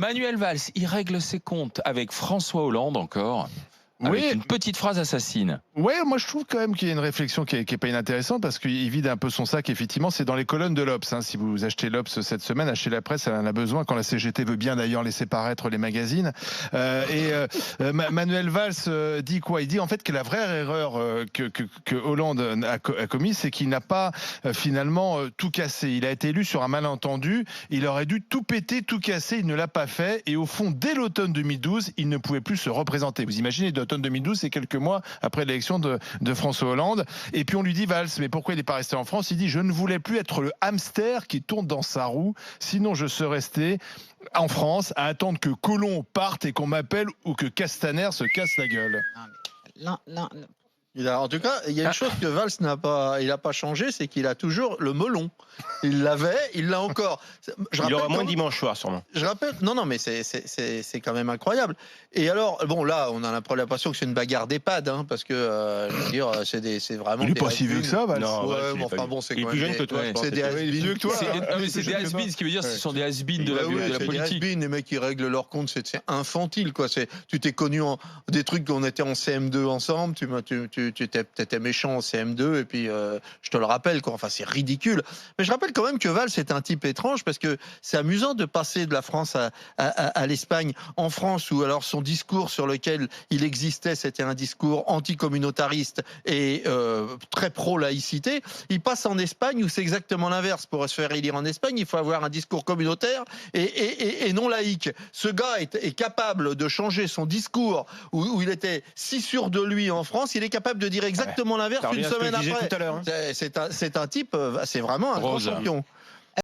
Manuel Valls, il règle ses comptes avec François Hollande encore, avec Oui, une petite phrase assassine. ouais, moi je trouve quand même qu'il y a une réflexion qui est pas inintéressante parce qu'il vide un peu son sac. Effectivement, c'est dans les colonnes de l'Obs. Si vous achetez l'Obs cette semaine, achetez la presse, elle en a besoin. Quand la CGT veut bien d'ailleurs laisser paraître les magazines. Manuel Valls dit quoi? Il dit en fait que la vraie erreur que Hollande a commise, c'est qu'il n'a pas finalement tout cassé. Il a été élu sur un malentendu. Il aurait dû tout péter, tout casser. Il ne l'a pas fait. Et au fond, dès l'automne 2012, il ne pouvait plus se représenter. Vous imaginez, l'automne 2012, c'est quelques mois après l'élection de François Hollande. Et puis on lui dit, Valls, mais pourquoi il n'est pas resté en France? Il dit, je ne voulais plus être le hamster qui tourne dans sa roue, sinon je serais resté en France à attendre que Collomb parte et qu'on m'appelle ou que Castaner se casse la gueule. Non, non, non. En tout cas, il y a une chose que Valls n'a pas changé, c'est qu'il a toujours le melon. Il l'avait, il l'a encore. Il aura moins dimanche soir, sûrement. Je rappelle, non, mais c'est quand même incroyable. Et alors, bon, là, on a l'impression que c'est une bagarre d'EHPAD, parce que, je veux dire, c'est vraiment. Il n'est pas si vieux que ça, Valls. Non, Ouais, Valls, mais enfin bon, c'est il est quoi, plus jeune que toi. je pense. C'est des has-beens. C'est des has-beens, ce qui veut dire que ce sont des has-beens de la C'est des politique. has-beens, les mecs qui règlent leur compte, c'est infantile, quoi. Tu t'es connu des trucs qu'on était en CM2 ensemble, tu étais méchant en CM2, et puis je te le rappelle, quoi. Enfin, c'est ridicule. Mais je rappelle quand même que Valls est un type étrange, parce que c'est amusant de passer de la France à l'Espagne. En France, où alors son discours sur lequel il existait, c'était un discours anticommunautariste et très pro-laïcité. Il passe en Espagne, où c'est exactement l'inverse. Pour se faire élire en Espagne, il faut avoir un discours communautaire et non laïque. Ce gars est capable de changer son discours, où il était si sûr de lui en France, il est capable de dire exactement l'inverse une semaine après. Tout à l'heure, hein. C'est un type, c'est vraiment un grand champion.